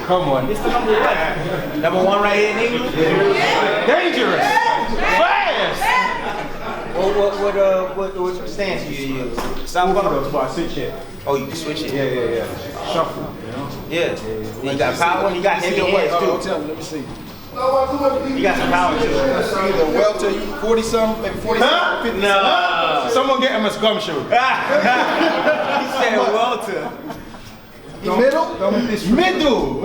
Come on. It's the number one. Number one right here in England? Yeah. Dangerous. Fast. What stance do you use? So I switch it. Oh, you can switch it? Yeah. Shuffle, Yeah. You got power and you got heavy hands too. Tell me, let me see. You got some power too. Either welter, 40 something, maybe 40 something, 50 No. Someone get him a scum shoe. He said welter. Middle? Middle.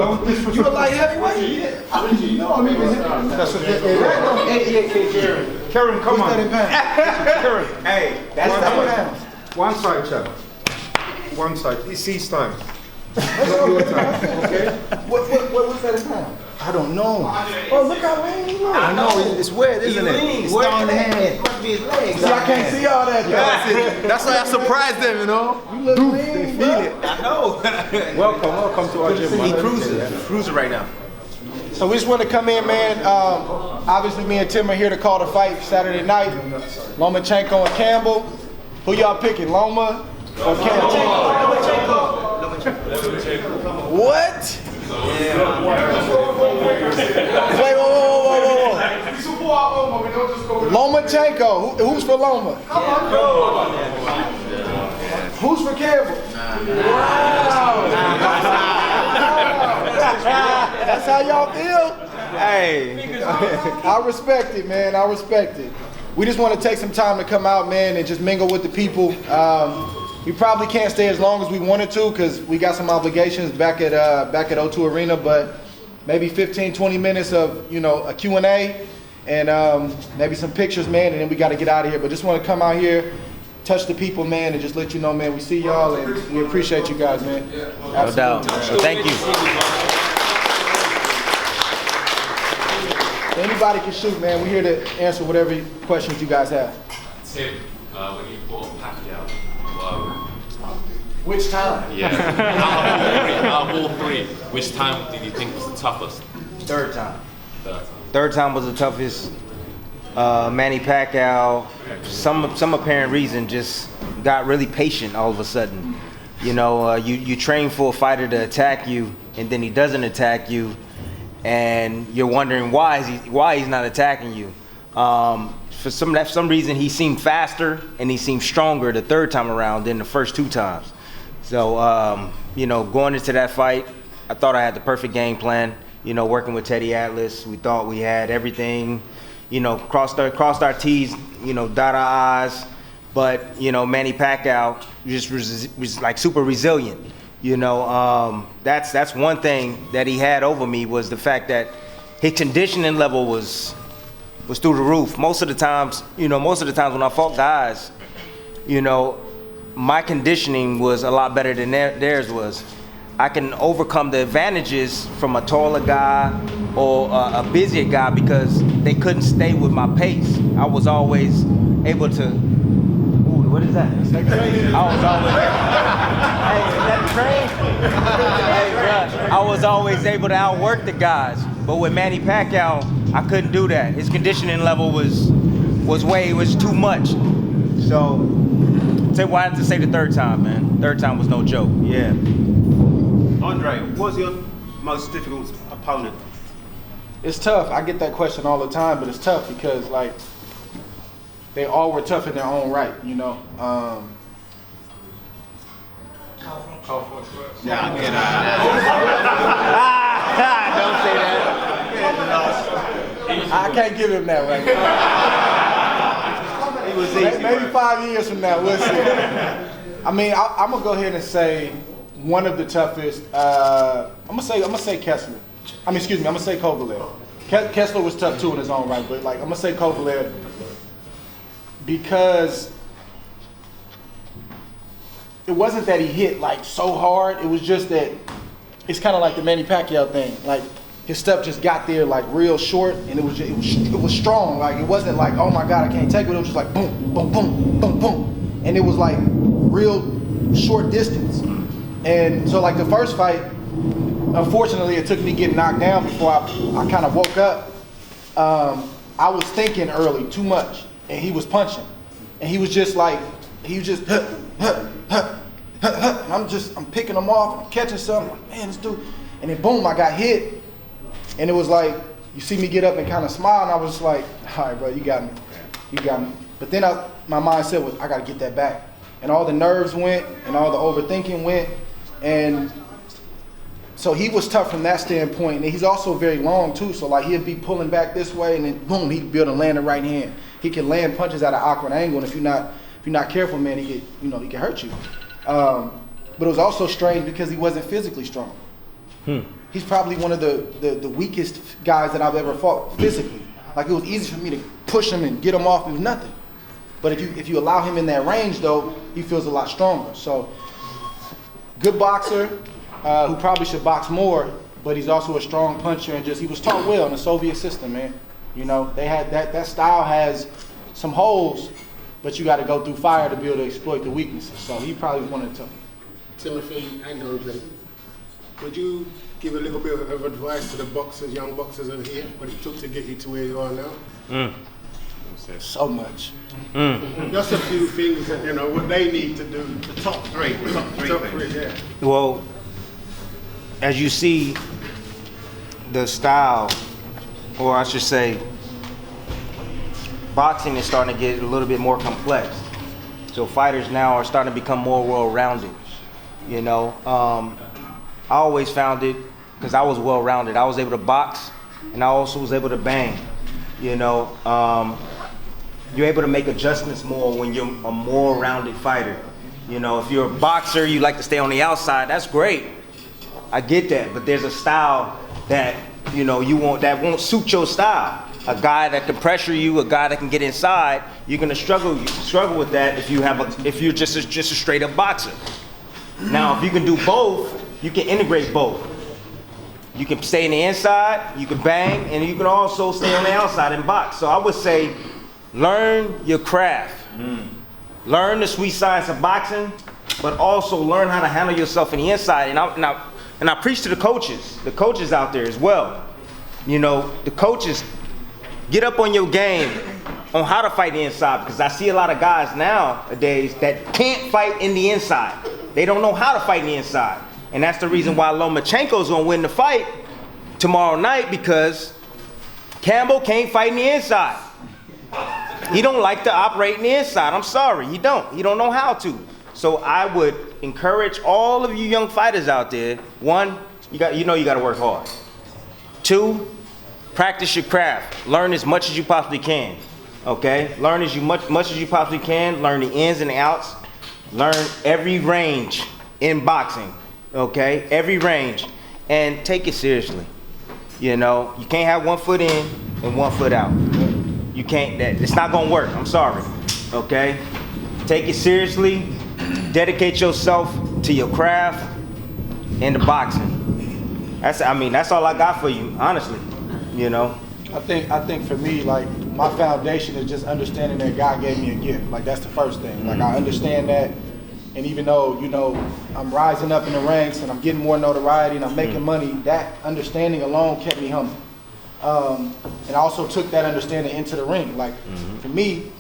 You a light heavyweight? No, I'm even him. That's a 88 kg. Karen, come on. Karen. Hey, that's that one side, chap. One side. It's C's time. That's your time. Okay. What's that in pounds? I don't know. Oh, look how lean you look. I know. It's weird, isn't it? It's down in the hand. See, I can't see all that. That's why I surprised them, you know. You look lean, they feel it. I know. Welcome to our gym. He cruising right now. So we just want to come in, man. Obviously, me and Tim are here to call the fight Saturday night. Lomachenko and Campbell. Who y'all picking, Loma or Campbell? What? Yeah. Wait, whoa. Lomachenko. Who's for Loma? Who's for Campbell? Wow. That's how y'all feel? Hey. I respect it, man. I respect it. We just want to take some time to come out, man, and just mingle with the people. We probably can't stay as long as we wanted to because we got some obligations back at O2 Arena, but maybe 15, 20 minutes of, a Q&A and maybe some pictures, man, and then we got to get out of here. But just want to come out here, touch the people, man, and just let you know, man, we see y'all and we appreciate you guys, man. No doubt. So thank you. Anybody can shoot, man. We're here to answer whatever questions you guys have. Tim, when you fought Pacquiao, which time? Yeah. Out of all three, which time did you think was the toughest? Third time. Third time was the toughest. Manny Pacquiao, some apparent reason, just got really patient all of a sudden. You train for a fighter to attack you, and then he doesn't attack you, and you're wondering why he's not attacking you. For some reason, he seemed faster and he seemed stronger the third time around than the first two times. So, going into that fight, I thought I had the perfect game plan. Working with Teddy Atlas, we thought we had everything. Crossed our T's, dot our I's. But Manny Pacquiao just was like super resilient. That's one thing that he had over me was the fact that his conditioning level was through the roof. Most of the times when I fought guys, my conditioning was a lot better than theirs was. I can overcome the advantages from a taller guy or a busier guy because they couldn't stay with my pace. I was always able to. Ooh, what is that? I was always. Hey, is that the train? Hey, bro. I was always able to outwork the guys, but with Manny Pacquiao, I couldn't do that. His conditioning level was too much. So, why I have to say the third time, man? Third time was no joke. Yeah. Andre, what's your most difficult opponent? It's tough. I get that question all the time, but it's tough because they all were tough in their own right, Yeah, I get Don't say that. I can't give him that right now. It was easy. Maybe 5 years from now, we'll see. I mean, I'm gonna go ahead and say one of the toughest. I'm gonna say Kessler. I'm gonna say Kovalev. Kessler was tough too in his own right, but I'm gonna say Kovalev because it wasn't that he hit so hard. It was just that it's kind of like the Manny Pacquiao thing. His stuff just got there real short, and it was strong. It wasn't oh my God, I can't take it. It was just boom, boom, boom, boom, boom, and it was real short distance. And so the first fight, unfortunately, it took me getting knocked down before I kind of woke up. I was thinking early too much, and he was punching, and he was just and I'm picking him off, I'm catching something. Man, this dude. And then boom, I got hit. And it was like, you see me get up and kind of smile, and I was just like, all right, bro, you got me. You got me. But then my mindset was, I got to get that back. And all the nerves went, and all the overthinking went. And so he was tough from that standpoint. And he's also very long, too. So, like, he'd be pulling back this way, and then, boom, he'd be able to land the right hand. He can land punches at an awkward angle, and if you're not careful, man, he can hurt you. But it was also strange because he wasn't physically strong. He's probably one of the weakest guys that I've ever fought physically. Like, it was easy for me to push him and get him off. It was nothing. But if you allow him in that range, though, he feels a lot stronger. So, good boxer who probably should box more, but he's also a strong puncher, and he was taught well in the Soviet system, man. You know, they had that style has some holes, but you got to go through fire to be able to exploit the weaknesses. So he probably wanted to. Timothy and Andre, would you give a little bit of advice to the boxers, young boxers over here, what it took to get you to where you are now? So much. Just a few things that, what they need to do. The top three. Top three, yeah. Well, as you see, the style, or I should say, boxing is starting to get a little bit more complex. So fighters now are starting to become more well-rounded. I always found it, because I was well-rounded. I was able to box, and I also was able to bang. You're able to make adjustments more when you're a more rounded fighter. If you're a boxer, you like to stay on the outside, that's great. I get that, but there's a style that, you want, that won't suit your style. A guy that can pressure you, a guy that can get inside, you're gonna struggle with that if you're just a straight up boxer. Now, if you can do both, you can integrate both. You can stay in the inside, you can bang, and you can also stay on the outside and box. So I would say, learn your craft. Learn the sweet science of boxing, but also learn how to handle yourself in the inside. And I preach to the coaches out there as well. The coaches, get up on your game on how to fight the inside, because I see a lot of guys nowadays that can't fight in the inside. They don't know how to fight in the inside. And that's the reason why Lomachenko's gonna win the fight tomorrow night, because Campbell can't fight in the inside. He don't like to operate in the inside. I'm sorry, he don't. He don't know how to. So I would encourage all of you young fighters out there, one, you gotta work hard. Two, practice your craft. Learn as much as you possibly can. Okay? Learn as much as you possibly can. Learn the ins and the outs. Learn every range in boxing. Okay? Every range. And take it seriously. You can't have one foot in and one foot out. You can't, it's not gonna work. I'm sorry. Okay? Take it seriously. Dedicate yourself to your craft and the boxing. That's all I got for you, honestly. I think for me, like, my foundation is just understanding that God gave me a gift. Like, that's the first thing. Like, I understand that, and even though, I'm rising up in the ranks and I'm getting more notoriety and I'm making money, that understanding alone kept me humble. And I also took that understanding into the ring. Like, for me,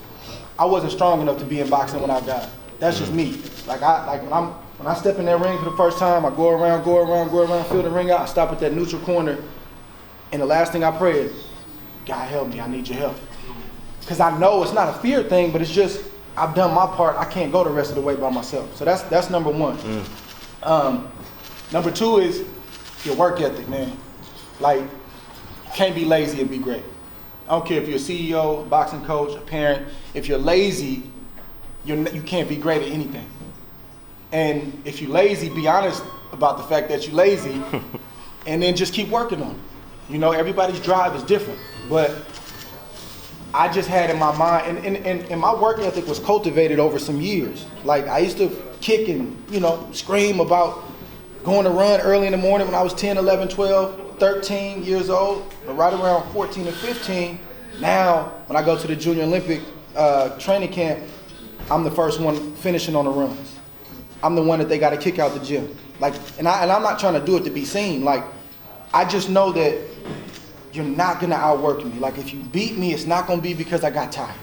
I wasn't strong enough to be in boxing when I got. That's just me. Like, when I step in that ring for the first time, I go around, feel the ring out, I stop at that neutral corner, and the last thing I pray is, God help me, I need your help. Because I know it's not a fear thing, but it's just, I've done my part, I can't go the rest of the way by myself. So that's number one. Number two is your work ethic, man. Like, you can't be lazy and be great. I don't care if you're a CEO, a boxing coach, a parent. If you're lazy, you can't be great at anything. And if you're lazy, be honest about the fact that you're lazy, and then just keep working on it. Everybody's drive is different, but I just had in my mind, and my work ethic was cultivated over some years. Like, I used to kick and, scream about going to run early in the morning when I was 10, 11, 12, 13 years old, but right around 14 and 15, now when I go to the Junior Olympic training camp, I'm the first one finishing on the runs. I'm the one that they got to kick out the gym. Like, and I'm not trying to do it to be seen. Like, I just know that you're not gonna outwork me. Like, if you beat me, it's not gonna be because I got tired.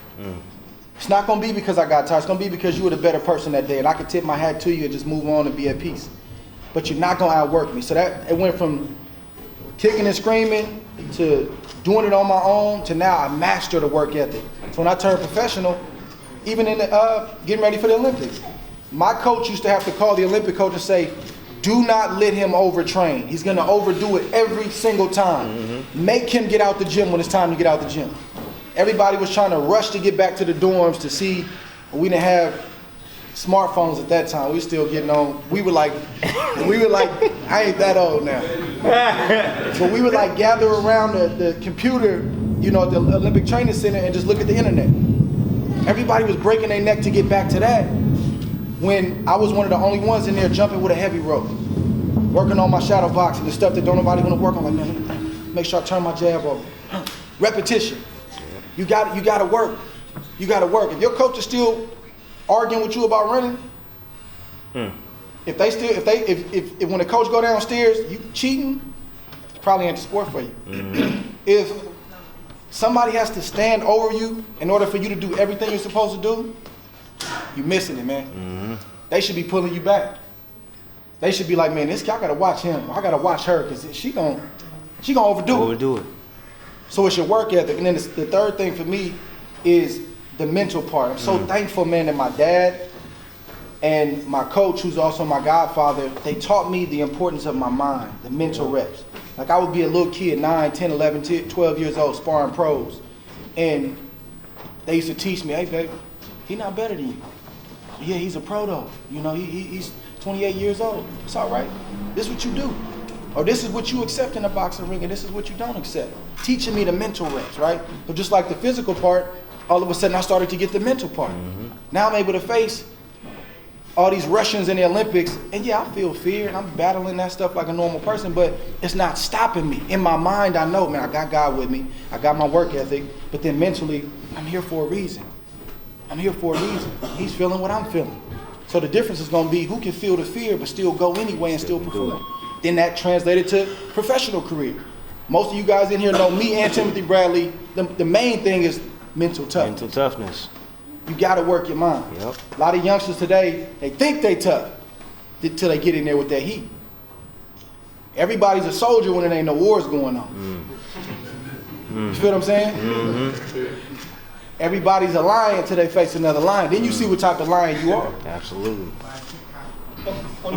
It's not gonna be because I got tired. It's gonna be because you were the better person that day, and I could tip my hat to you and just move on and be at peace. but you're not gonna outwork me. So that it went from kicking and screaming to doing it on my own to now I master the work ethic. So when I turned professional, even in the getting ready for the Olympics, my coach used to have to call the Olympic coach and say, do not let him overtrain. He's gonna overdo it every single time. Make him get out the gym when it's time to get out the gym. Everybody was trying to rush to get back to the dorms to see. We didn't have smartphones at that time. We were still getting on. We were like, I ain't that old now. But we would like gather around the computer, you know, at the Olympic Training Center and just look at the internet. Everybody was breaking their neck to get back to that when I was one of the only ones in there jumping with a heavy rope, working on my shadow boxing, the stuff that don't nobody want to work on. Like, man, make sure I turn my jab over. Repetition. You got to work. You got to work. If your coach is still arguing with you about running, if when the coach go downstairs, you cheating, it's probably ain't the sport for you. If somebody has to stand over you in order for you to do everything you're supposed to do, you're missing it, man. They should be pulling you back. They should be like, man, this guy, I gotta watch him. I gotta watch her because she gonna overdo it. So it's your work ethic. And then the third thing for me is the mental part. I'm so thankful, man, that my dad and my coach, who's also my godfather, they taught me the importance of my mind, the mental reps. Like I would be a little kid, 9, 10, 11, 12 years old, sparring pros. And they used to teach me, hey, baby, he's not better than you. Yeah, he's a pro though. You know, he's 28 years old. It's all right. This is what you do. Or this is what you accept in a boxing ring and this is what you don't accept. Teaching me the mental reps, right? So just like the physical part, all of a sudden I started to get the mental part. Now I'm able to face all these Russians in the Olympics, and yeah, I feel fear and I'm battling that stuff like a normal person, but it's not stopping me. In my mind, I know, man, I got God with me. I got my work ethic, but then mentally, I'm here for a reason. I'm here for a reason. He's feeling what I'm feeling. So the difference is gonna be who can feel the fear but still go anyway and still perform. Then that translated to professional career. Most of you guys in here know me and Timothy Bradley. The main thing is mental toughness. Mental toughness. You gotta work your mind. Yep. A lot of youngsters today, they think they tough until they get in there with that heat. Everybody's a soldier when there ain't no wars going on. You feel what I'm saying? Everybody's a lion until they face another lion. Then you see what type of lion you are. Absolutely. And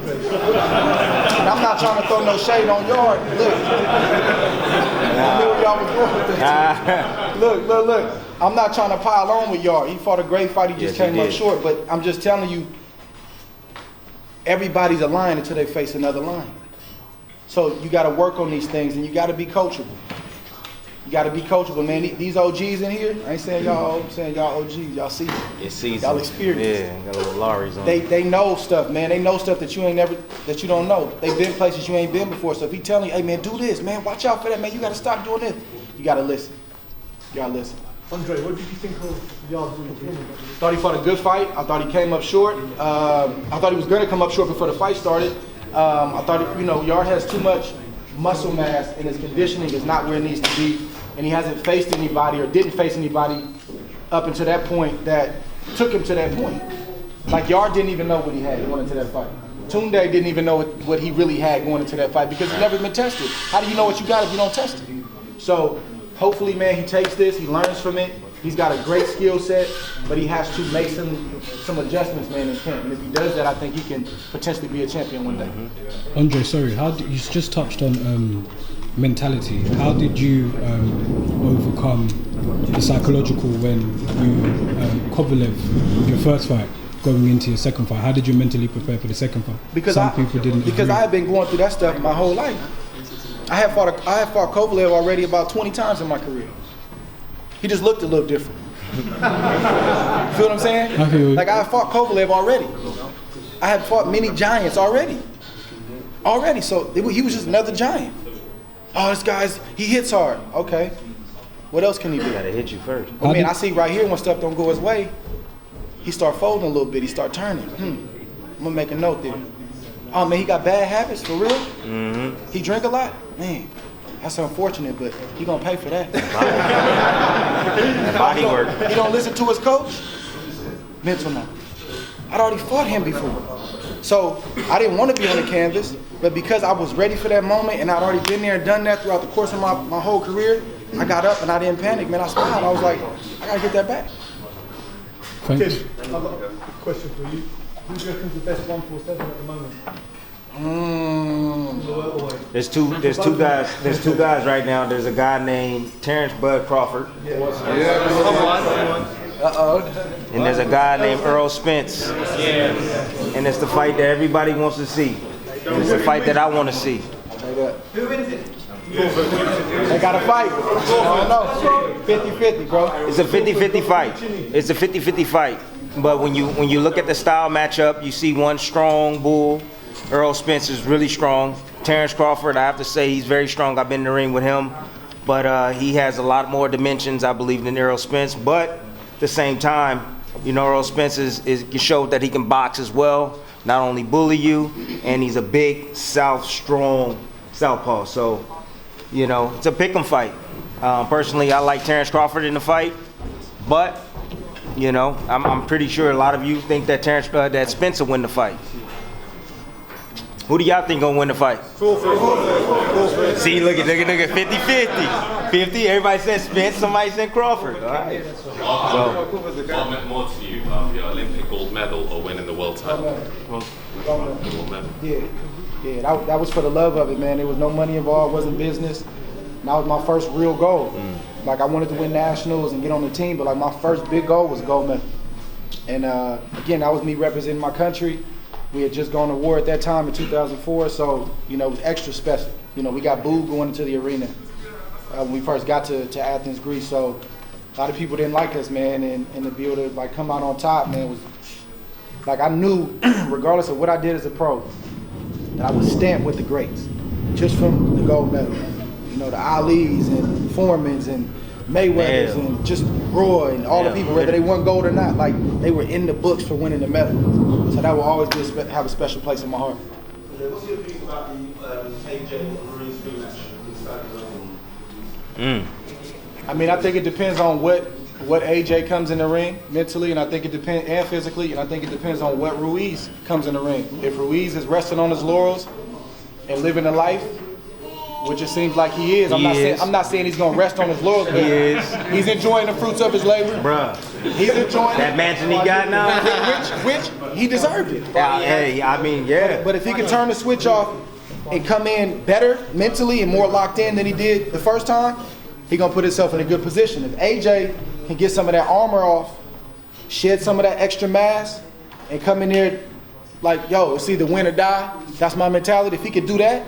I'm not trying to throw no shade on Yard. Look. I knew where y'all was going with this. Look. I'm not trying to pile on with Yard. He fought a great fight. He just came up short. But I'm just telling you, everybody's a lion until they face another lion. So you got to work on these things, and you got to be coachable. You got to be coachable, man. These OGs in here, I ain't saying y'all old, I'm saying y'all OGs. Y'all see it. Y'all experience. Yeah, got a little Lowry's on. They know stuff, man. They know stuff that you don't know. They've been places you ain't been before. So if he telling you, hey man, do this, man, watch out for that, man. You got to stop doing this. You got to listen. You got to listen. Andre, what did you think of y'all doing? Thought he fought a good fight. I thought he came up short. I thought he was going to come up short before the fight started. I thought, Yard has too much muscle mass and his conditioning is not where it needs to be. And he hasn't faced anybody or didn't face anybody up until that point that took him to that point. Like Yard didn't even know what he had going into that fight. Tunde didn't even know what he really had going into that fight because it's never been tested. How do you know what you got if you don't test it? So hopefully, man, he takes this, he learns from it. He's got a great skill set, but he has to make some adjustments, man, in camp. And if he does that, I think he can potentially be a champion one day. Andre, sorry, you just touched on mentality. How did you overcome the psychological when you Kovalev, your first fight, going into your second fight? How did you mentally prepare for the second fight? Because I had been going through that stuff my whole life. I had fought Kovalev already about 20 times in my career. He just looked a little different. Feel what I'm saying? I feel like I had fought Kovalev already. I had fought many giants already. So he was just another giant. Oh, this guy's, he hits hard. Okay. What else can he do? Gotta hit you first. I mean, I see right here when stuff don't go his way, he start folding a little bit. He start turning. I'm gonna make a note there. Oh man, he got bad habits for real. He drink a lot. Man, that's unfortunate, but he gonna pay for that. Body work. He don't listen to his coach. Mental now. I'd already fought him before, so I didn't want to be on the canvas. But because I was ready for that moment and I'd already been there and done that throughout the course of my whole career, I got up and I didn't panic, man. I smiled. I was like, I gotta get that back. Thanks. I've got a question for you. Who do you reckon is the best 147 at the moment? There's two guys. There's two guys right now. There's a guy named Terrence Crawford. And there's a guy named Earl Spence. And it's the fight that everybody wants to see. And it's the fight that I want to see. Who wins it? They got to fight. I don't know. 50-50, bro. It's a 50-50 fight. It's a 50-50 fight. But when you look at the style matchup, you see one strong bull. Earl Spence is really strong. Terrence Crawford, I have to say, he's very strong. I've been in the ring with him. But he has a lot more dimensions, I believe, than Earl Spence. But at the same time, you know, Earl Spence showed that he can box as well. Not only bully you, and he's a big, strong southpaw. So, you know, it's a pick'em fight. Personally, I like Terrence Crawford in the fight. But, you know, I'm pretty sure a lot of you think that that Spence will win the fight. Who do y'all think gonna win the fight? Crawford. See, look at 50-50. 50, everybody said Spence, somebody said Crawford. All right. What meant more to you, the Olympic gold medal or winning the world title? Gold medal. Yeah, that was for the love of it, man. There was no money involved, wasn't business. And that was my first real goal. Like, I wanted to win nationals and get on the team, but like my first big goal was gold medal. And again, that was me representing my country. We had just gone to war at that time in 2004, so, you know, it was extra special. You know, we got booed going into the arena when we first got to Athens, Greece. So a lot of people didn't like us, man, and to be able to like come out on top, man, was like, I knew, regardless of what I did as a pro, that I was stamped with the greats, just from the gold medal. You know, the Ali's and Foremans and Mayweathers and just Roy and all the people, whether they won gold or not, like, they were in the books for winning the medal. So that will always have a special place in my heart. What's your opinion about the AJ Ruiz rematch? I mean, I think it depends on what AJ comes in the ring mentally, and I think it depends, and physically, and I think it depends on what Ruiz comes in the ring. If Ruiz is resting on his laurels and living a life, which it seems like he is. I'm not saying he's gonna rest on his laurels, but he's enjoying the fruits of his labor. Bruh. He's enjoying that mansion he got now. which he deserved it. Hey, I mean, yeah. But if he can turn the switch off and come in better mentally and more locked in than he did the first time, he's gonna put himself in a good position. If AJ can get some of that armor off, shed some of that extra mass, and come in there like, yo, it's either win or die. That's my mentality. If he could do that,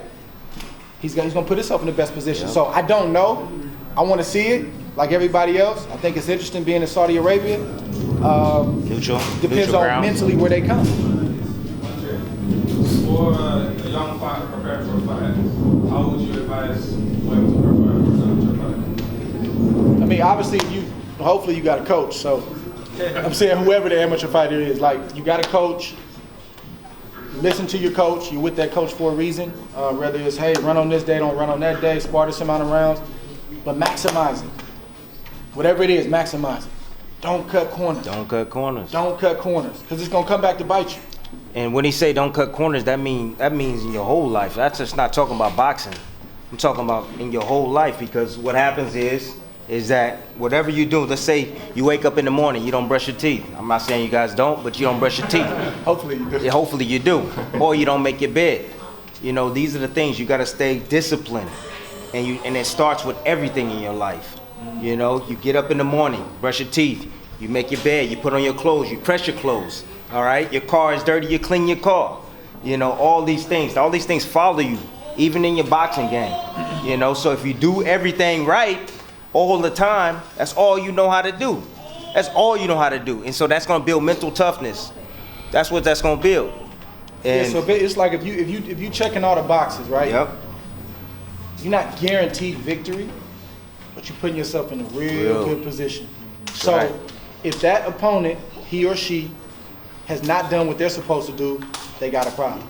he's gonna put himself in the best position. So I don't know. I want to see it like everybody else. I think it's interesting being in Saudi Arabia. Depends on mentally where they come. For a young fighter preparing for a fight, how would you advise whoever to prepare for a fight? I mean, obviously, hopefully you got a coach. So I'm saying whoever the amateur fighter is, like, you got a coach. Listen to your coach. You're with that coach for a reason. Whether it's, hey, run on this day, don't run on that day, spar this amount of rounds. But maximize it. Whatever it is, maximize it. Don't cut corners. Don't cut corners. Don't cut corners, because it's going to come back to bite you. And when he say don't cut corners, that means in your whole life. That's just not talking about boxing. I'm talking about in your whole life, because what happens is that whatever you do, let's say you wake up in the morning, you don't brush your teeth. I'm not saying you guys don't, but you don't brush your teeth. Hopefully you do. Yeah, hopefully you do. Or you don't make your bed. You know, these are the things you got to stay disciplined. And it starts with everything in your life. You know, you get up in the morning, brush your teeth, you make your bed, you put on your clothes, you press your clothes. All right, your car is dirty, you clean your car. You know, all these things follow you, even in your boxing game. You know, so if you do everything right all the time, that's all you know how to do. That's all you know how to do. And so that's gonna build mental toughness. That's what that's gonna build. And yeah, so it's like if you checking all the boxes, right? Yep. You're not guaranteed victory, but you're putting yourself in a real good position. So right. If that opponent, he or she, has not done what they're supposed to do, they got a problem.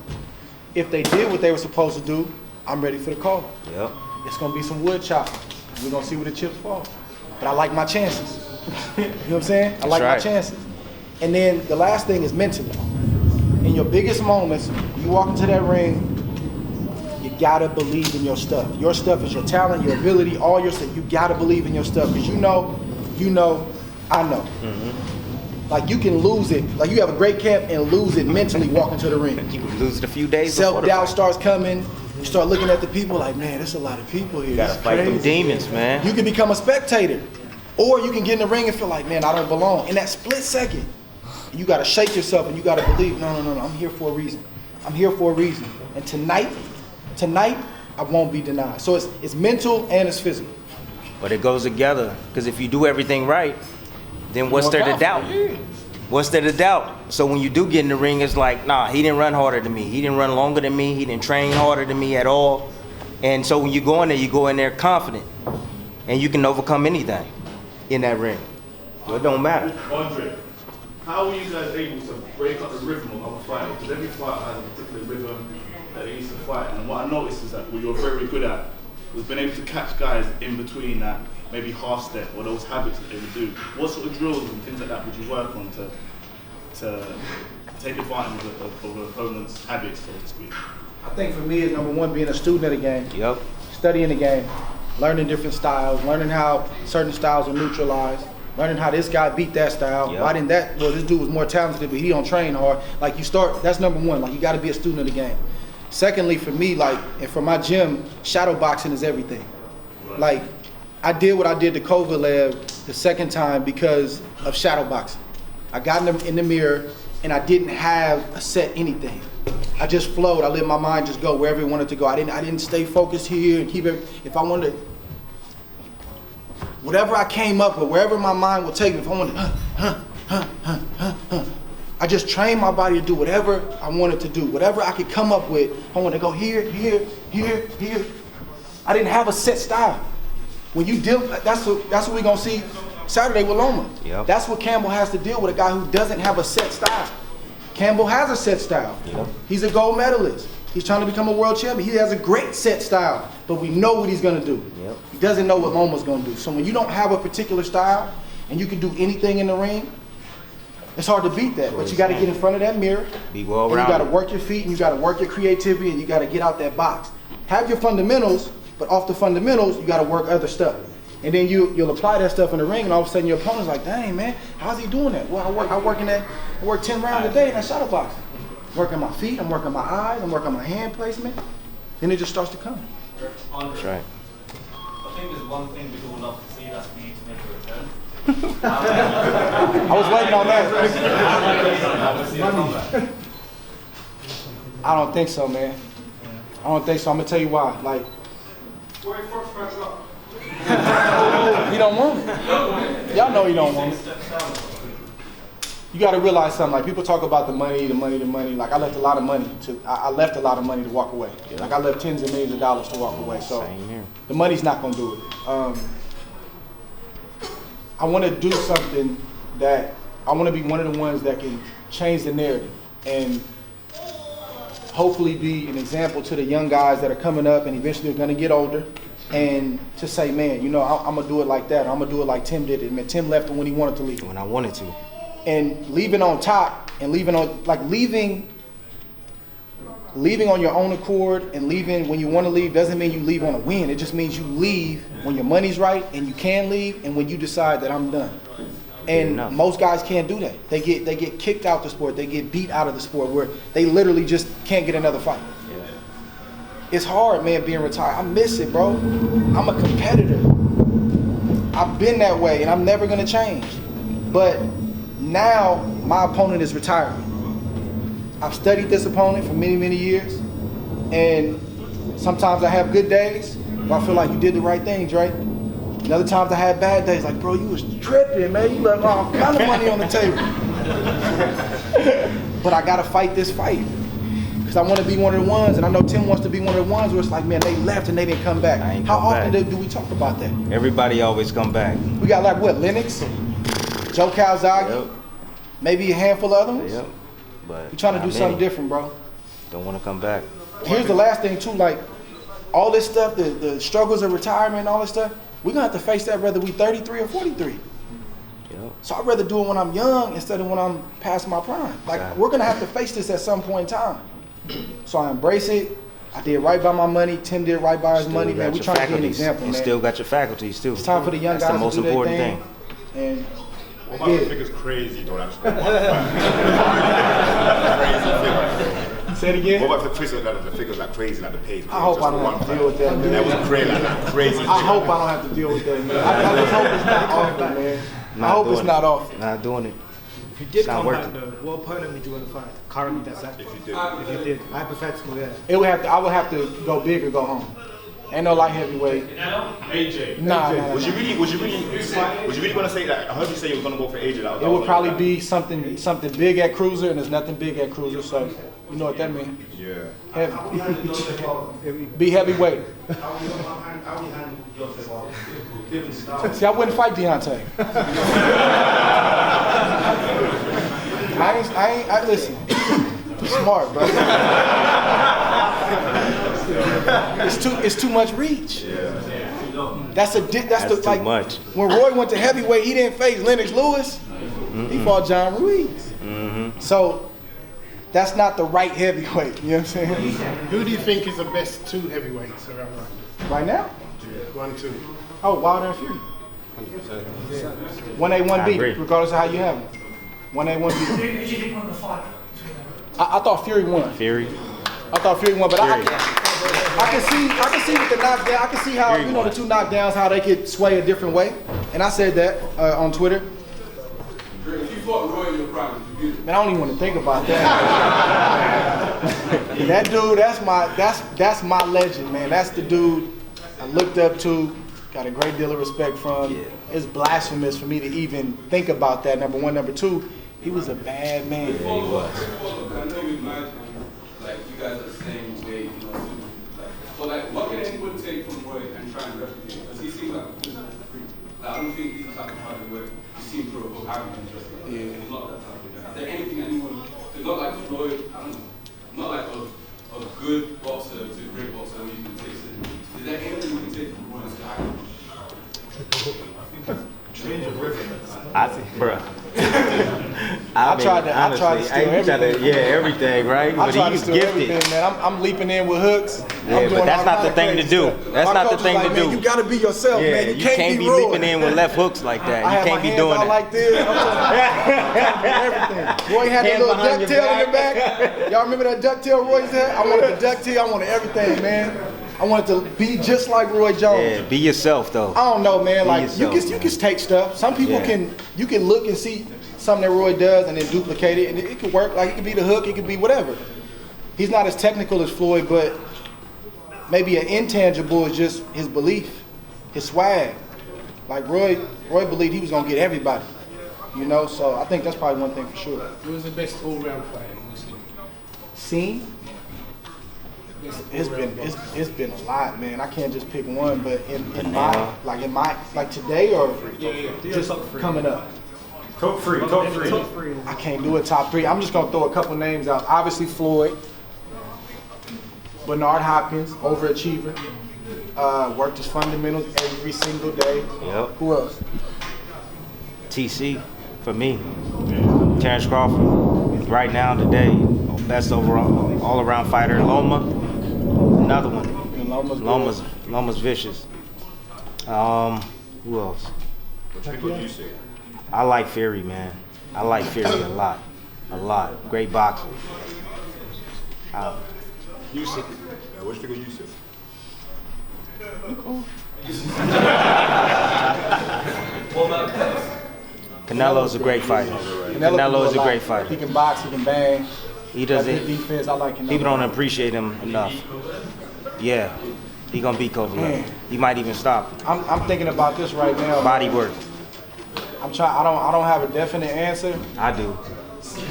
If they did what they were supposed to do, I'm ready for the call. Yep. It's gonna be some wood chopping. We're gonna see where the chips fall. But I like my chances. You know what I'm saying? I like my chances. And then the last thing is mentally. In your biggest moments, you walk into that ring, gotta believe in your stuff. Your stuff is your talent, your ability, all your stuff. You gotta believe in your stuff, because you know, I know. Like, you can lose it. Like, you have a great camp and lose it mentally walking to the ring. You can lose it a few days. Self-doubt starts coming. You start looking at the people like, man, there's a lot of people here. You gotta fight them demons, man. You can become a spectator. Or you can get in the ring and feel like, man, I don't belong. In that split second, you gotta shake yourself and you gotta believe, no, I'm here for a reason. I'm here for a reason. And tonight, I won't be denied. So it's mental and it's physical. But it goes together, because if you do everything right, then what's there to doubt? What's there to doubt? So when you do get in the ring, it's like, nah, he didn't run harder than me. He didn't run longer than me. He didn't train harder than me at all. And so when you go in there, you go in there confident, and you can overcome anything in that ring. So it don't matter. Andre, how were you guys able to break up the rhythm of other fighters? Because every fighter has a particular rhythm that they used to fight. And what I noticed is that what you're very good at was being able to catch guys in between that maybe half step or those habits that they would do. What sort of drills and things like that would you work on to take advantage of an opponent's habits, so to speak? I think for me, it's number one, being a student of the game. Yep. Studying the game, learning different styles, learning how certain styles are neutralized, learning how this guy beat that style. Yep. Why didn't that? Well, this dude was more talented, but he don't train hard. Like, you start, that's number one. Like, you got to be a student of the game. Secondly, for me, like, and for my gym, shadow boxing is everything. Right. Like, I did what I did to Kovalev the second time because of shadow boxing. I got in the mirror and I didn't have a set anything. I just flowed. I let my mind just go wherever it wanted to go. I didn't stay focused here and keep it. If I wanted to, whatever I came up with, wherever my mind would take me, if I wanted I just trained my body to do whatever I wanted to do. Whatever I could come up with, I wanted to go here, here, here, here. I didn't have a set style. When you deal, that's what we're gonna see Saturday with Loma. Yep. That's what Campbell has to deal with, a guy who doesn't have a set style. Campbell has a set style. Yep. He's a gold medalist. He's trying to become a world champion. He has a great set style, but we know what he's gonna do. Yep. He doesn't know what Loma's gonna do. So when you don't have a particular style and you can do anything in the ring, it's hard to beat that. But you gotta get in front of that mirror. Be well and rounded. you gotta work your feet and you gotta work your creativity and you gotta get out that box. Have your fundamentals, but off the fundamentals, you gotta work other stuff. And then you'll apply that stuff in the ring, and all of a sudden your opponent's like, dang, man, how's he doing that? Well, I work 10 rounds a day in that shadow boxing. Working my feet, I'm working my eyes, I'm working my hand placement. Then it just starts to come. That's right. I think there's one thing we would love to see, that's for you to make a return. I was waiting on that. I don't think so, man. I don't think so. I'm gonna tell you why. Like, he don't want it. Y'all know he don't want it. You got to realize something. Like, people talk about the money. Like, I left a lot of money to walk away. Yeah. Like, I left tens of millions of dollars to walk away. So Same here. the money's not gonna do it. I want to do something that I want to be one of the ones that can change the narrative and hopefully be an example to the young guys that are coming up and eventually are going to get older, and to say, man, you know, I'm going to do it like that. I'm going to do it like Tim did it. Man, Tim left when he wanted to leave. When I wanted to. And leaving on top and leaving on your own accord and leaving when you want to leave doesn't mean you leave on a win. It just means you leave when your money's right and you can leave, and when you decide that I'm done. And most guys can't do that. They get kicked out the sport. They get beat out of the sport where they literally just can't get another fight. Yeah. It's hard, man, being retired. I miss it, bro. I'm a competitor. I've been that way and I'm never gonna change. But now my opponent is retiring. I've studied this opponent for many, many years, and sometimes I have good days where I feel like you did the right thing, Dre. And other times I had bad days, like, bro, you was tripping, man. You left all kind of money on the table. But I gotta fight this fight, because I want to be one of the ones, and I know Tim wants to be one of the ones where it's like, man, they left and they didn't come back. How often do we talk about that? Everybody always come back. We got like what, Lennox, Joe Calzaghe, Yep. maybe a handful of others. Yep. But We're trying to not do something many. different, bro. Don't want to come back. Here's the last thing too, like all this stuff, the struggles of retirement and all this stuff, we're gonna have to face that whether we 33 or 43. Yep. So I'd rather do it when I'm young instead of when I'm past my prime. Like, Exactly. we're gonna have to face this at some point in time. So I embrace it, I did right by my money. Tim did right by his money, man. We Got your trying to be an faculties. example, You man. still got your faculties too. It's time for the young That's guys the most to do their important thing. And What about the figures crazy though? That's crazy figure. say it again. What about the figures like crazy, like the page? I hope I don't have to deal with that, man. That was crazy, like crazy. I hope I don't have to deal with that, man. I just hope it's not often, man. I hope it's not often. Not doing it. If you did not come working. back though, what opponent would you want to fight? Currently, that's that. If you did. If you did, hypothetical, yeah. I would have to go big or go home. Ain't no light heavyweight. AJ. Nah. Was you really gonna say that? I heard you say you were gonna go for AJ. It would probably be something big at cruiser, and there's nothing big at cruiser, so you know what that means. Yeah. Heavy. Be heavyweight. See, I wouldn't fight Deontay. I listen. I'm smart, bro. It's too much reach. That's too much. When Roy went to heavyweight, he didn't face Lennox Lewis. He fought John Ruiz. So that's not the right heavyweight. You know what I'm saying? Who do you think is the best two heavyweights around Right now? 1, 2? Oh, Wilder and Fury. 1A, I agree. 1B, regardless of how you have them. 1A, 1B. I thought Fury won. Fury. I thought Fury won, but I Fury. can see with the knockdown. I can see how Fury the won. two knockdowns, how they could sway a different way. And I said that on Twitter. If you fought Roy in your prime, would you beat him? Man, I don't even want to think about that. That dude, that's my legend, man. That's the dude I looked up to, got a great deal of respect from. Yeah. It's blasphemous for me to even think about that. Number one, number two, he was a bad man. I know you imagine, like, you guys are the same way, you know, too. So, like, what can anyone take from Roy and try and replicate? Because he seems like a physical freak. Like, I don't think he's the type of fighter where you see him throw a book out and just, he's not that type of guy. Is there anything anyone, not like Floyd, I don't know, not like a good boxer to a great boxer where you can take certain things. Is there anything you can take from Roy and say, Change of rhythm. I think, bro. I tried to steal everything. Everything, right? I But try to he's steal gifted. everything, man. I'm leaping in with hooks. Yeah, but that's not the thing to do. That's My not the coach thing was to like, do. Man, you gotta be yourself, Yeah, man. You can't be Roy. leaping in with left hooks like that. I You had can't my be hands doing out that. like this. Everything. Roy had the Hands little behind your ducktail in the back. back. Y'all remember that ducktail Roy's had? I wanted the ducktail. I wanted everything, man. I wanted to be just like Roy Jones. Yeah, be yourself though. I don't know, man. Be Like yourself, you can take stuff. Some people you can look and see something that Roy does and then duplicate it, and it can work. Like it could be the hook, it could be whatever. He's not as technical as Floyd, but maybe an intangible is just his belief, his swag. Like Roy believed he was gonna get everybody, you know. So I think that's probably one thing for sure. Who was the best all-round fighter you've seen? Scene. It's been a lot, man. I can't just pick one, but in my today or just coming up. Top three. I can't do a top three. I'm just gonna throw a couple names out. Obviously Floyd, Bernard Hopkins, overachiever, worked his fundamentals every single day. Yep. Who else? TC for me. Terrence Crawford. Right now, today, best overall, all-around fighter. Loma, another one. And Loma's vicious. Who else? Which pick would you say? I like Fury, man. I like Fury a lot. Great boxer. Yusuf. Which pick would you say? Canelo's a great fighter. Canelo is a great He fighter. can box, he can bang. He Got doesn't. good defense. I like Canelo. People don't appreciate him enough. Yeah, he gonna beat Kovalev. He might even stop him. I'm thinking about this right now. Body work. I'm trying. I don't have a definite answer. I do. He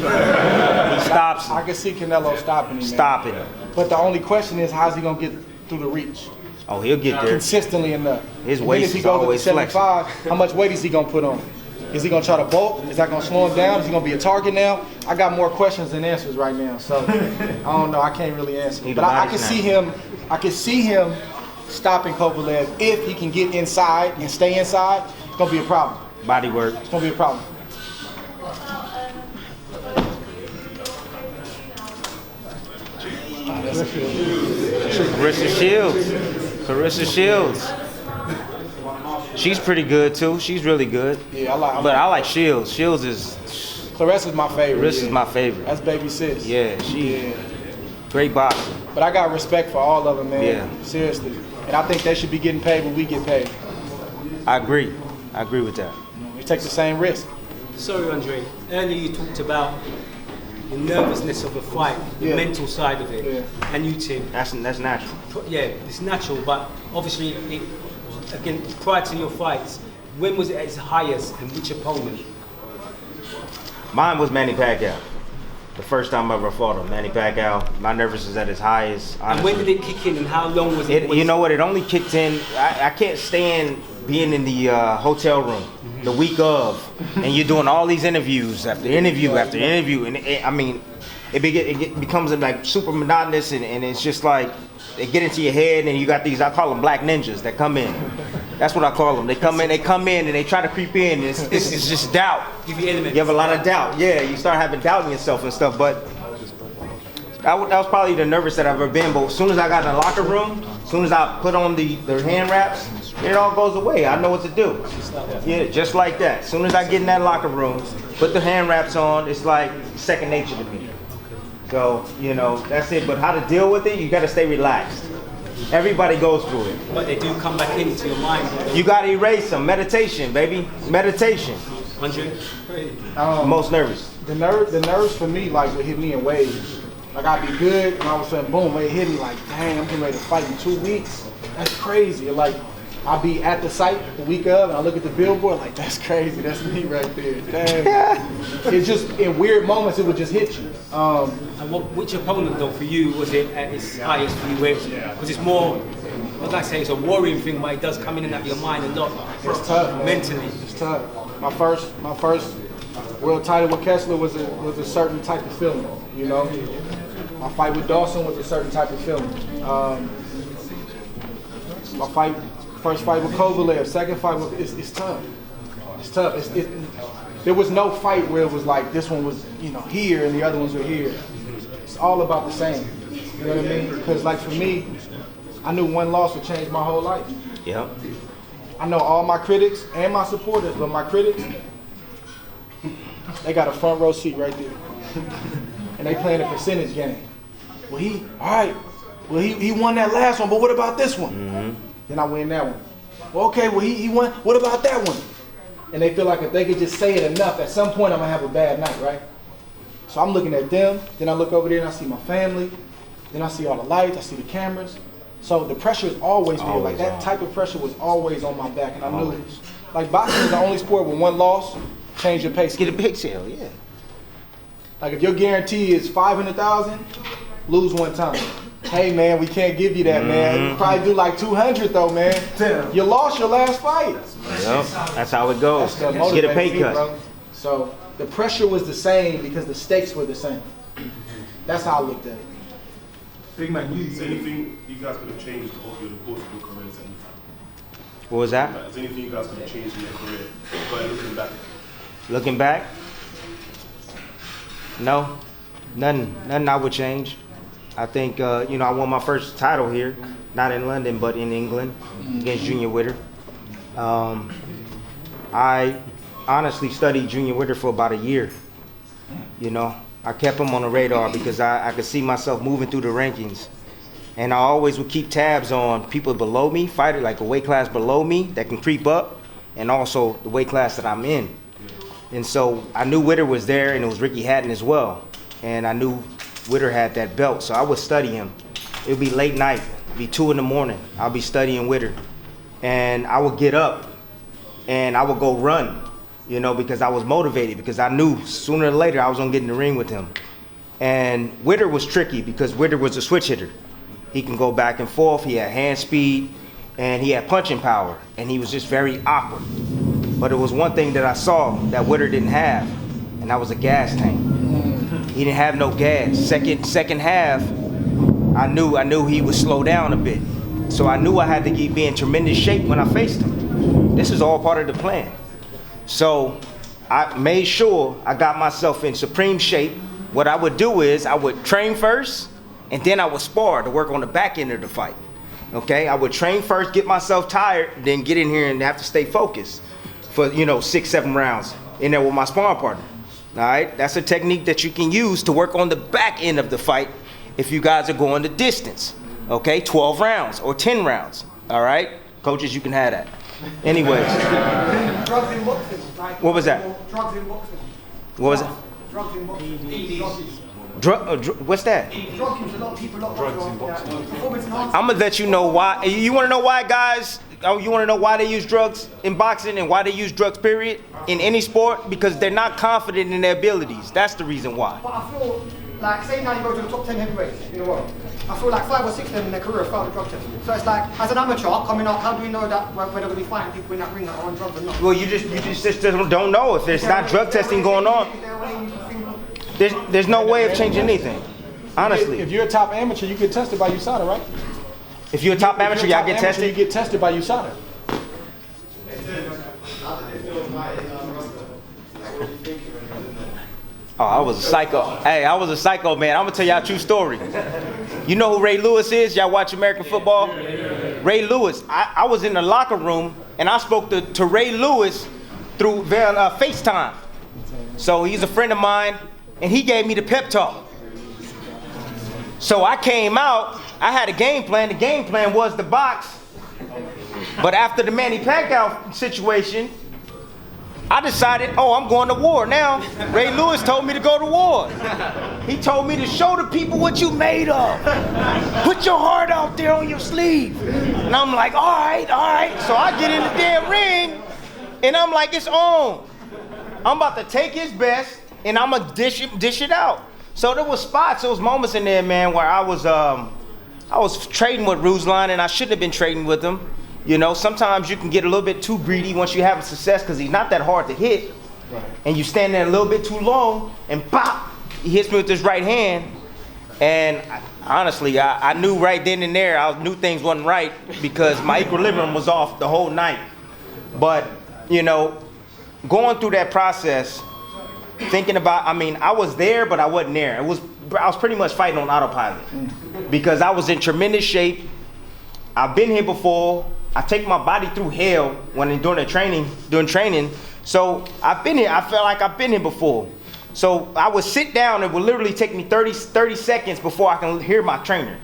stops I him. can see Canelo stopping him. man. Stopping him. But the only question is, how's he gonna get through the reach Oh, he'll get there. consistently enough? His And then waist if he is goes up to always 75, how much weight is he gonna put on? Is he gonna try to bulk? Is that gonna slow him down? Is he gonna be a target now? I got more questions than answers right now, so I don't know. I can't really answer. He the But I body can snatcher. see him. I can see him stopping Kovalev if he can get inside and stay inside. It's gonna be a problem. Body work. It's gonna be a problem. Carissa Shields. She's pretty good too. She's really good. Yeah, I like Shields. Shields is. Clarissa's my favorite. Carissa's my favorite. That's baby sis. Yeah, great boxer. But I got respect for all of them, man. Yeah. Seriously. And I think they should be getting paid when we get paid. I agree with that. We take the same risk. Sorry, Andre. Earlier you talked about the nervousness of a fight, the mental side of it, and you, Tim. That's natural. Yeah, it's natural, but obviously, again, prior to your fights, when was it at its highest and which opponent? Mine was Manny Pacquiao. The first time I ever fought him, Manny Pacquiao. My nervousness was at its highest. Honestly. And when did it kick in and how long was it? You know what, it only kicked in, I can't stand being in the hotel room the week of, and you're doing all these interviews after interview after interview, and it becomes like super monotonous, and it's just like, they get into your head, and you got these, I call them black ninjas that come in. That's what I call them. They come in and they try to creep in. It's just doubt. Give you elements. You have a lot of doubt. Yeah, you start having doubt in yourself and stuff. But that was probably the nervous that I've ever been. But as soon as I got in the locker room, as soon as I put on the hand wraps, it all goes away. I know what to do. Yeah, just like that. As soon as I get in that locker room, put the hand wraps on, it's like second nature to me. So, that's it. But how to deal with it, you got to stay relaxed. Everybody goes through it. But they do come back into your mind. You got to erase them. Meditation, baby. Meditation. Andre? Most nervous. The nerves for me, like, would hit me in waves. Like, I'd be good, and all of a sudden, boom, it hit me like, dang, I'm getting ready to fight in 2 weeks. That's crazy. Like, I'll be at the site the week of, and I look at the billboard, like, that's crazy. That's me right there. Dang. It's just, in weird moments, it would just hit you. And which opponent, though, for you, was it at its highest for you? Because it's more, I'd like to say it's a worrying thing, but it does come in and out of your mind a lot. It's tough, mentally. It's tough. My first world title with Kessler was a certain type of feeling, My fight with Dawson was a certain type of feeling. First fight with Kovalev, second fight with, it's tough. It's tough. There was no fight where it was like this one was, here and the other ones were here. It's all about the same. You know what I mean? Because like for me, I knew one loss would change my whole life. Yep. I know all my critics and my supporters, but my critics, they got a front row seat right there. And they playing a percentage game. Well, he won that last one, but what about this one? Mm-hmm. Then I win that one. Well, okay, well, he won, what about that one? And they feel like if they could just say it enough, at some point I'm gonna have a bad night, right? So I'm looking at them, then I look over there and I see my family, then I see all the lights, I see the cameras. So the pressure is always there. Like that type of pressure was always on my back, and I knew, like boxing is the only sport where one loss change your pay scale. Get a big sale, yeah. Like if your guarantee is 500,000, lose one time. Hey man, we can't give you that, man. You probably do like 200 though, man. You lost your last fight. Yep, that's how it goes. Get a pay cut. Bro. So the pressure was the same because the stakes were the same. That's how I looked at it. Big man, is anything you guys could have changed over the course of your careers anytime? What was that? Is anything you guys could have changed in your career? But looking back. Looking back? No, nothing I would change. I think, I won my first title here, not in London, but in England, against Junior Witter. I honestly studied Junior Witter for about a year. I kept him on the radar because I could see myself moving through the rankings. And I always would keep tabs on people below me, fighters like a weight class below me that can creep up, and also the weight class that I'm in. And so I knew Witter was there, and it was Ricky Hatton as well. And I knew Witter had that belt, so I would study him. It would be late night, it'd be 2 a.m. I'll be studying Witter. And I would get up and I would go run, because I was motivated, because I knew sooner or later I was gonna get in the ring with him. And Witter was tricky because Witter was a switch hitter. He can go back and forth, he had hand speed, and he had punching power, and he was just very awkward. But it was one thing that I saw that Witter didn't have, and that was a gas tank. He didn't have no gas. Second half, I knew he would slow down a bit. So I knew I had to be in tremendous shape when I faced him. This is all part of the plan. So I made sure I got myself in supreme shape. What I would do is I would train first, and then I would spar to work on the back end of the fight. Okay, I would train first, get myself tired, then get in here and have to stay focused for 6-7 rounds in there with my sparring partner. All right, that's a technique that you can use to work on the back end of the fight if you guys are going the distance. Okay, 12 rounds or 10 rounds. All right, coaches, you can have that. Anyways. Drugs in boxing. What was that? Drugs in boxing. What was it? Drugs in boxing. What's that? Drugs use a lot of people, drugs in boxing. I'm gonna let you know why. You want to know why, guys? You want to know why they use drugs in boxing and why they use drugs, period, in any sport? Because they're not confident in their abilities. That's the reason why. But I feel like, say now you go to the top 10 heavyweights in the world. I feel like 5 or 6 of them in their career have failed the drug test. So it's like, as an amateur coming up, how do we know that whether they're going to be fighting people in that ring that are on drugs or not? Well, you just don't know if there's not drug testing going on. There's no way of changing anything, honestly. If you're a top amateur, you get tested by USADA, right? If you're a top amateur, y'all get tested? You get tested by USADA. Oh, I was a psycho. Hey, I was a psycho, man. I'm going to tell y'all a true story. You know who Ray Lewis is? Y'all watch American football? Ray Lewis. I was in the locker room, and I spoke to Ray Lewis through FaceTime. So he's a friend of mine, and he gave me the pep talk. So I came out. I had a game plan. The game plan was to box. But after the Manny Pacquiao situation, I decided, I'm going to war now. Ray Lewis told me to go to war. He told me to show the people what you made of. Put your heart out there on your sleeve. And I'm like, all right. So I get in the damn ring, and I'm like, it's on. I'm about to take his best, and I'm going to dish it out. So there was moments in there, man, where I was trading with Ruslan, and I shouldn't have been trading with him. Sometimes you can get a little bit too greedy once you have a success because he's not that hard to hit. Right. And you stand there a little bit too long, and pop, he hits me with his right hand. And honestly, I knew right then and there, I knew things wasn't right because my equilibrium was off the whole night. But, going through that process, thinking about, I was there, but I wasn't there. I was pretty much fighting on autopilot because I was in tremendous shape. I've been here before. I take my body through hell when I'm doing training. So I've been here. I felt like I've been here before. So I would sit down. It would literally take me 30 seconds before I can hear my trainer.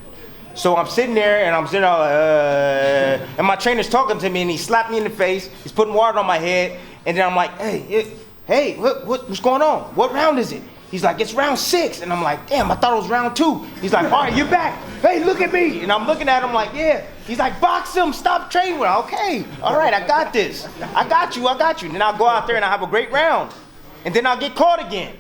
So I'm sitting there and I'm sitting and my trainer's talking to me and he slapped me in the face. He's putting water on my head. And then I'm like, hey, what's going on? What round is it? He's like, it's round 6. And I'm like, damn, I thought it was round 2. He's like, all right, you're back. Hey, look at me. And I'm looking at him like, yeah. He's like, box him, stop training with him. Okay, all right, I got this. I got you. Then I'll go out there and I'll have a great round. And then I'll get caught again,